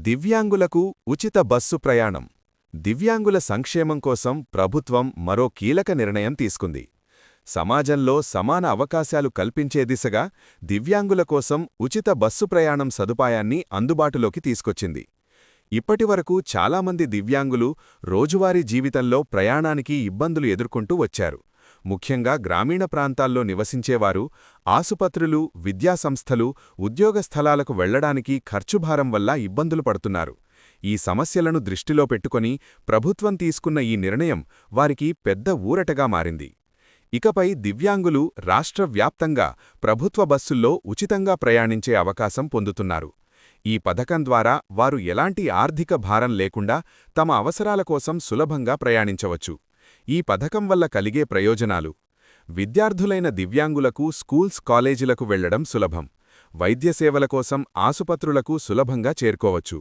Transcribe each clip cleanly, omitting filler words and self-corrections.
దివ్యాంగులకు ఉచిత బస్సు ప్రయాణం. దివ్యాంగుల సంక్షేమం కోసం ప్రభుత్వం మరో కీలక నిర్ణయం తీసుకుంది. సమాజంలో సమాన అవకాశాలు కల్పించే దిశగా దివ్యాంగుల కోసం ఉచిత బస్సు ప్రయాణం సదుపాయాన్ని అందుబాటులోకి తీసుకొచ్చింది. ఇప్పటివరకు చాలామంది దివ్యాంగులు రోజువారీ జీవితంలో ప్రయాణానికి ఇబ్బందులు ఎదుర్కొంటూ వచ్చారు. ముఖ్యంగా గ్రామీణ ప్రాంతాల్లో నివసించేవారు ఆసుపత్రులు, విద్యాసంస్థలు, ఉద్యోగ స్థలాలకు వెళ్లడానికి ఖర్చుభారం వల్ల ఇబ్బందులు పడుతున్నారు. ఈ సమస్యలను దృష్టిలో పెట్టుకొని ప్రభుత్వం తీసుకున్న ఈ నిర్ణయం వారికి పెద్ద ఊరటగా మారింది. ఇకపై దివ్యాంగులు రాష్ట్రవ్యాప్తంగా ప్రభుత్వ బస్సుల్లో ఉచితంగా ప్రయాణించే అవకాశం పొందుతున్నారు. ఈ పథకం ద్వారా వారు ఎలాంటి ఆర్థిక భారం లేకుండా తమ అవసరాల కోసం సులభంగా ప్రయాణించవచ్చు. ఈ పథకం వల్ల కలిగే ప్రయోజనాలు: విద్యార్థులైన దివ్యాంగులకు స్కూల్స్, కాలేజీలకు వెళ్లడం సులభం. వైద్య సేవల కోసం ఆసుపత్రులకు సులభంగా చేరుకోవచ్చు.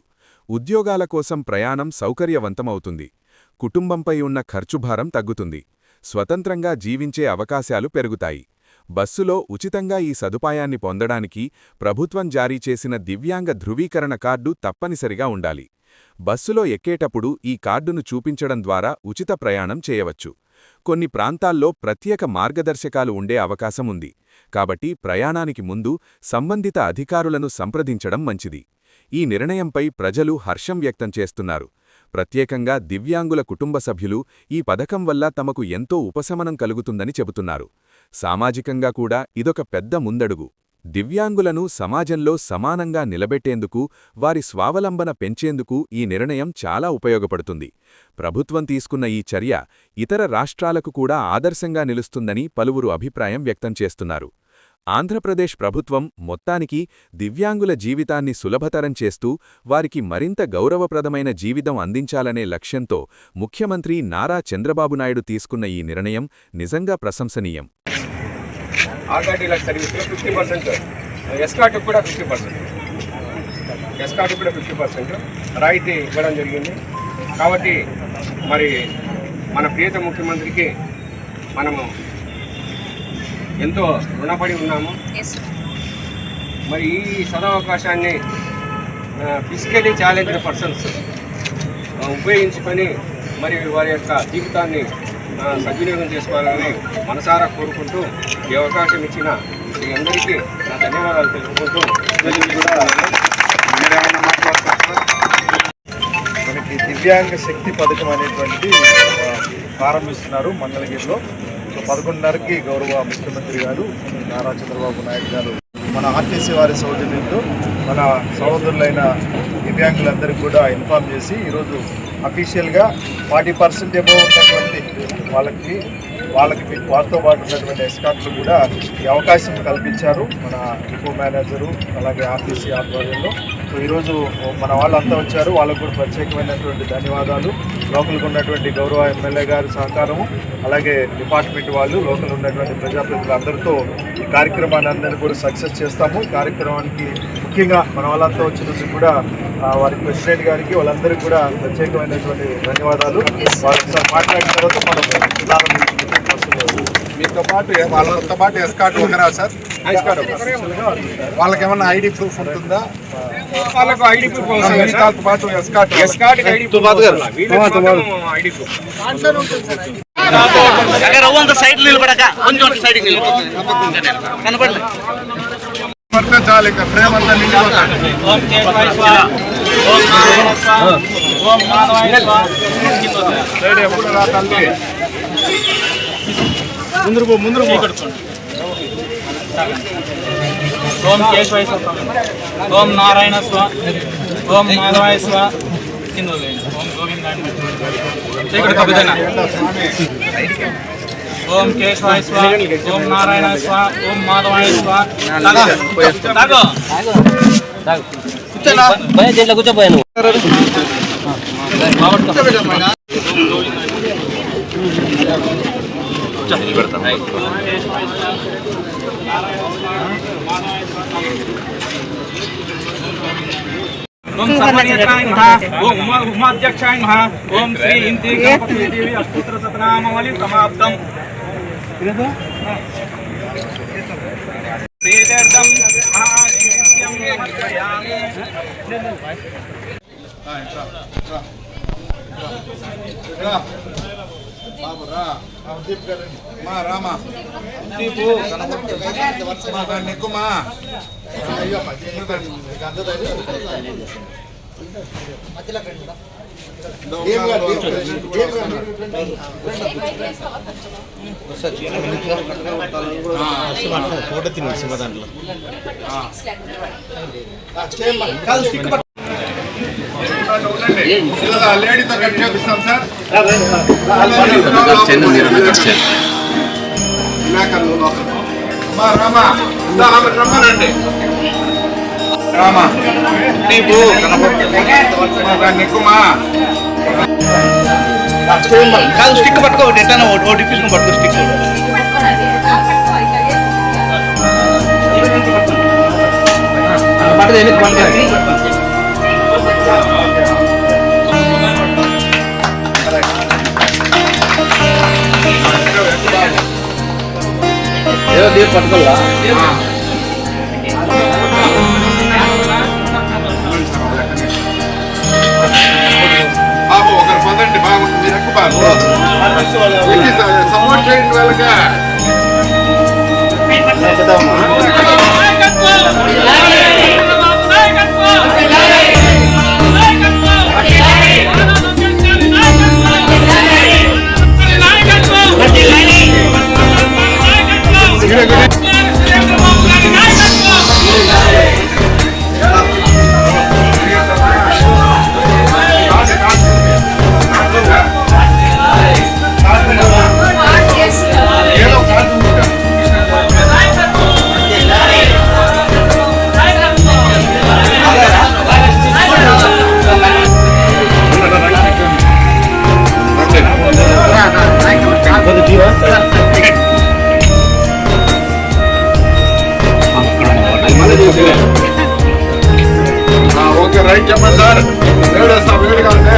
ఉద్యోగాల కోసం ప్రయాణం సౌకర్యవంతమవుతుంది. కుటుంబంపై ఉన్న ఖర్చుభారం తగ్గుతుంది. స్వతంత్రంగా జీవించే అవకాశాలు పెరుగుతాయి. బస్సులో ఉచితంగా ఈ సదుపాయాన్ని పొందడానికి ప్రభుత్వం జారీ చేసిన దివ్యాంగ ధృవీకరణ కార్డు తప్పనిసరిగా ఉండాలి. బస్సులో ఎక్కేటప్పుడు ఈ కార్డును చూపించడం ద్వారా ఉచిత ప్రయాణం చేయవచ్చు. కొన్ని ప్రాంతాల్లో ప్రత్యేక మార్గదర్శకాలు ఉండే అవకాశం ఉంది. కాబట్టి ప్రయాణానికి ముందు సంబంధిత అధికారులను సంప్రదించడం మంచిది. ఈ నిర్ణయంపై ప్రజలు హర్షం వ్యక్తం చేస్తున్నారు. ప్రత్యేకంగా దివ్యాంగుల కుటుంబ సభ్యులు ఈ పథకం వల్ల తమకు ఎంతో ఉపశమనం కలుగుతుందని చెబుతున్నారు. సామాజికంగా కూడా ఇదొక పెద్ద ముందడుగు. దివ్యాంగులను సమాజంలో సమానంగా నిలబెట్టేందుకు, వారి స్వావలంబన పెంచేందుకు ఈ నిర్ణయం చాలా ఉపయోగపడుతుంది. ప్రభుత్వం తీసుకున్న ఈ చర్య ఇతర రాష్ట్రాలకు కూడా ఆదర్శంగా నిలుస్తుందని పలువురు అభిప్రాయం వ్యక్తం చేస్తున్నారు. ఆంధ్రప్రదేశ్ ప్రభుత్వం మొత్తానికి దివ్యాంగుల జీవితాన్ని సులభతరం చేస్తూ వారికి మరింత గౌరవప్రదమైన జీవితం అందించాలనే లక్ష్యంతో ముఖ్యమంత్రి నారా చంద్రబాబు నాయుడు తీసుకున్న ఈ నిర్ణయం నిజంగా ప్రశంసనీయం. ఆర్టీసీ సర్వీస్లో 50%, ఎస్కాట్ కూడా 50%, ఎస్కాట్ కూడా 50% రాయితీ ఇవ్వడం జరిగింది. కాబట్టి మరి మన ప్రియత ముఖ్యమంత్రికి మనము ఎంతో రుణపడి ఉన్నాము. మరి ఈ సదవకాశాన్ని ఫిజికలీ ఛాలెంజ్డ్ పర్సన్స్ ఉపయోగించుకొని మరి వారి యొక్క జీవితాన్ని సద్వినియోగం చేసుకోవాలని మనసారా కోరుకుంటూ ఈ అవకాశం ఇచ్చిన మీ అందరికీ నా ధన్యవాదాలు తెలుపుకుంటూ మనకి దివ్యాంగ శక్తి పథకం అనేటువంటి ప్రారంభిస్తున్నారు మంగళగిరిలో. 11:30కి గౌరవ ముఖ్యమంత్రి గారు నారా చంద్రబాబు నాయుడు గారు మన ఆర్టీసీ వారి సౌజన్యంతో మన సహోదరులైన దివ్యాంగులందరికీ కూడా ఇన్ఫార్మ్ చేసి ఈరోజు అఫీషియల్గా 40% ఎబో ఉన్నటువంటి వాళ్ళకి వారితో పాటు ఉన్నటువంటి ఎస్కాట్లు కూడా ఈ అవకాశం కల్పించారు మన డిపో మేనేజరు, అలాగే ఆర్టీసీ ఆధ్వర్యంలో. సో ఈరోజు మన వాళ్ళంతా వచ్చారు. వాళ్ళకు కూడా ప్రత్యేకమైనటువంటి ధన్యవాదాలు. లోకల్గా ఉన్నటువంటి గౌరవ ఎమ్మెల్యే గారి సహకారము, అలాగే డిపార్ట్మెంట్ వాళ్ళు, లోకల్ ఉన్నటువంటి ప్రజాప్రతినిధులు అందరితో ఈ కార్యక్రమాన్ని అందరినీ కూడా సక్సెస్ చేస్తాము. కార్యక్రమానికి ముఖ్యంగా మన వాళ్ళంతా వచ్చినందుకు కూడా వారి ప్రెసిడెంట్ గారికి, వాళ్ళందరికీ కూడా ప్రత్యేకమైనటువంటి ధన్యవాదాలు. వాళ్ళ మాట్లాడిన తర్వాత మనం మీతో పాటు వాళ్ళతో పాటు ఎస్కాట్ ఒకరా సార్? వాళ్ళకి ఏమన్నా ఐడి ప్రూఫ్ ఉంటుందా? వాళ్ళకు ఐడి ప్రూఫ్ పాటు ఎస్కాట్ ఐడి ప్రూఫ్ పడితే చాలు, ఇక ఫ్రేమ్ అంతా నిండిపోతాడు. ఎప్పుడు రా తల్లి, ముందు ఓం కేశవాయ స్వ, ఓం నారాయణ స్వ, ఓం మాధవాయ స్వ, ఓం గోవిందాయ, ఓం కేశవాయ స్వ, ఓం నారాయణ స్వ, ఓం మాధవాయ స్వ. కూర్చోపోయాను. ఓం సమన్వితాయ నమః, ఓం ఉమాధ్యక్షాయ నమః, ఓం శ్రీ ఇంతి గణపతి దేవి అష్టోత్తర శతనామావళి సమాప్తం. శ్రీదర్శం మహానిత్యం సమర్పయామి. బాబు రా దీప్ గారు మా రామా దీపు నెక్కుమా ఫోటో తిని శివ దాంట్లో లేడీతో కట్ చేపిస్తాం సార్ రామా రమ్మనండి రామా నీకు నెక్కుమా కాదు స్టిక్ పట్టుకో ఎట్లా ఓటీ తీసుకుని పట్టుకో స్టిక్ ఏదో దీప్ పట్టుకోవాలా బాబు ఒకరు పొందండి బాగుంది మీరు ఎక్కువ బాబు సపోర్ట్ చేయండి వాళ్ళకి ఓకే రైట్ చెప్పండి సార్ వేడేస్తాం వేడిగా ఉంటే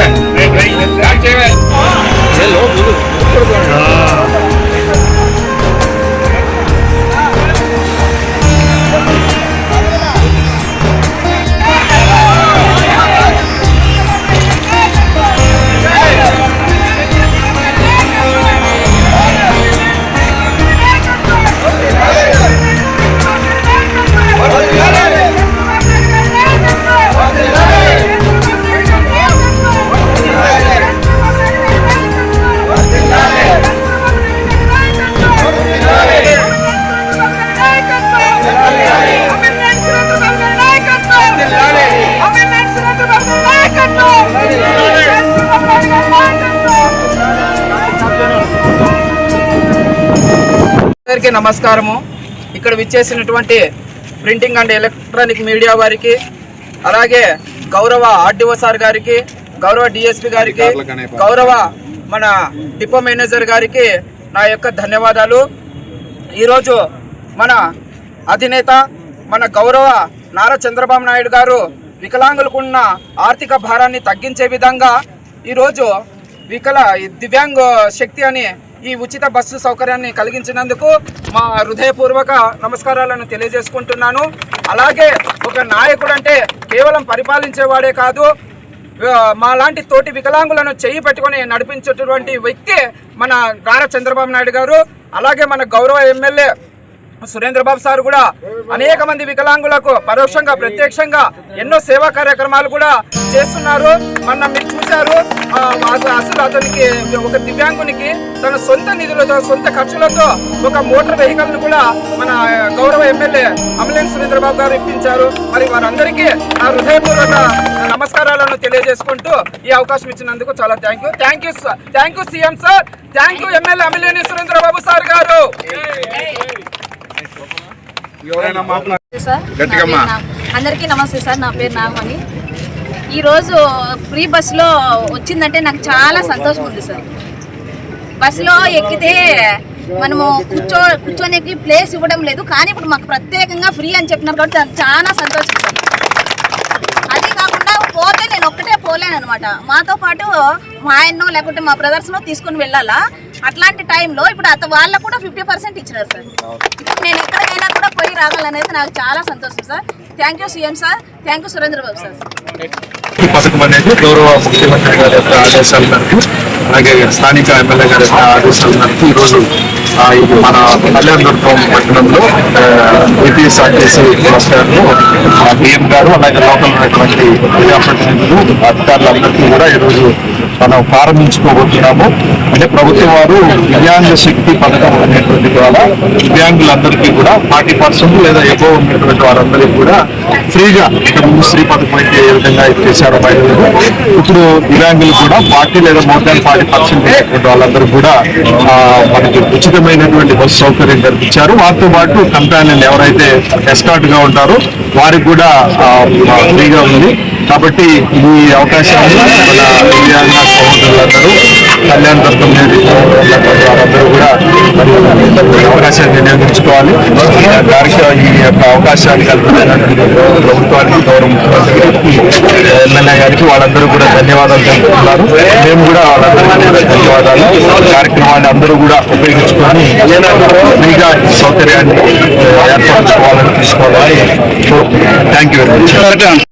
అందరికీ నమస్కారము. ఇక్కడ విచ్చేసినటువంటి ప్రింటింగ్ అండ్ ఎలక్ట్రానిక్ మీడియా వారికి, అలాగే గౌరవ ఆర్డీఓ సార్ గారికి, గౌరవ డిఎస్పి గారికి, గౌరవ మన డిపో మేనేజర్ గారికి నా యొక్క ధన్యవాదాలు. ఈరోజు మన అధినేత మన గౌరవ నారా చంద్రబాబు నాయుడు గారు వికలాంగులకున్న ఆర్థిక భారాన్ని తగ్గించే విధంగా ఈరోజు దివ్యాంగ శక్తి అని ఈ ఉచిత బస్సు సౌకర్యాన్ని కలిగించినందుకు మా హృదయపూర్వక నమస్కారాలను తెలియజేసుకుంటున్నాను. అలాగే ఒక నాయకుడు అంటే కేవలం పరిపాలించేవాడే కాదు, మా లాంటి తోటి వికలాంగులను చేయి పట్టుకొని నడిపించేటటువంటి వ్యక్తి మన నారా చంద్రబాబు నాయుడు గారు. అలాగే మన గౌరవ ఎమ్మెల్యే సురేంద్రబాబు సార్ కూడా అనేక మంది వికలాంగులకు పరోక్షంగా ప్రత్యక్షంగా ఎన్నో సేవా కార్యక్రమాలు కూడా చేస్తున్నారు. మొన్న మీరు చూశారు, అసలు అతనికి ఒక దివ్యాంగునికి తన సొంత నిధులతో సొంత ఖర్చులతో ఒక మోటార్ వెహికల్ ను కూడా మన గౌరవ ఎమ్మెల్యే అమలేని సురేంద్రబాబు గారు ఇప్పించారు. మరి వారందరికీ నా హృదయపూర్వక నమస్కారాలను తెలియజేసుకుంటూ ఈ అవకాశం ఇచ్చినందుకు చాలా thank you CM sir, thank you MLA Amaleni Surendrababu sir గారు. అందరికీ నమస్తే సార్, నా పేరు నాగమణి. ఈరోజు ఫ్రీ బస్సులో వచ్చిందంటే నాకు చాలా సంతోషం ఉంది సార్. బస్సులో ఎక్కితే మనము కూర్చోనికి ప్లేస్ ఇవ్వడం లేదు, కానీ ఇప్పుడు మాకు ప్రత్యేకంగా ఫ్రీ అని చెప్పినారు కాబట్టి నాకు చాలా సంతోషం సార్. అది కాకుండా పోతే నేను ఒక్కటే పోలేను అనమాట, మాతో పాటు మా ఆయన్నో లేకుంటే మా బ్రదర్స్నో తీసుకుని వెళ్ళాలా. అట్లాంటి టైంలో ఇప్పుడు వాళ్ళకు కూడా 50% ఇచ్చినారు సార్. నేను ఎక్కడికైనా కూడా పోయి రావాలనేది నాకు చాలా సంతోషం sir. Thank you CM sir, thank you Surendra Babu sir. ఈ పథకం అనేది గౌరవ ముఖ్యమంత్రి గారి యొక్క ఆదేశాల మేరకు, అలాగే స్థానిక ఎమ్మెల్యే గారి యొక్క ఆదేశాల మేరకు ఈరోజు ఇది మన కళ్యాణదుర్గం పట్టణంలో ఏపీఎస్ఆర్టీసీ బస్ స్టాండ్లో డిఎం గారు అలాగే లోకల్ ఉన్నటువంటి ప్రజాప్రతినిధులు అధికారులందరికీ కూడా ఈరోజు మనం ప్రారంభించుకోబోతున్నాము. అంటే ప్రభుత్వం వారు దివ్యాంగ శక్తి పథకం అనేటువంటి ద్వారా దివ్యాంగులందరికీ కూడా 40% లేదా ఎక్కువ ఉన్నటువంటి వారందరికీ కూడా ఫ్రీగా ముందు స్త్రీ పథకం అయితే ఏ విధంగా చేశారో మహిళలు, ఇప్పుడు దివ్యాంగులు కూడా 40 లేదా మోర్ దాన్ 40% ఉన్నటువంటి వాళ్ళందరూ కూడా మనకి ఉచితమైనటువంటి బస్సు సౌకర్యం కల్పించారు. వారితో పాటు కంపానియన్ ఎవరైతే ఎస్కార్ట్ గా ఉంటారో వారికి కూడా ఫ్రీగా ఉంది. కాబట్టి ఈ అవకాశాన్ని మన దివ్యాంగ సహోదరులందరూ కళ్యాణదుర్గం వారందరూ కూడా మరి అవకాశాన్ని వినియోగించుకోవాలి. ఈ యొక్క అవకాశాన్ని కల్పించినటువంటి ప్రభుత్వానికి, గౌరవ ముఖ్యమంత్రి ఎమ్మెల్యే గారికి వాళ్ళందరూ కూడా ధన్యవాదాలు తెలుపుతున్నారు. మేము కూడా వాళ్ళందరికీ కూడా ధన్యవాదాలు. కార్యక్రమాన్ని అందరూ కూడా ఉపయోగించుకొని ఫ్రీగా సౌకర్యాన్ని ఏర్పరచుకోవాలని తీసుకోవాలని కోరుతున్నాను. Thank you very much.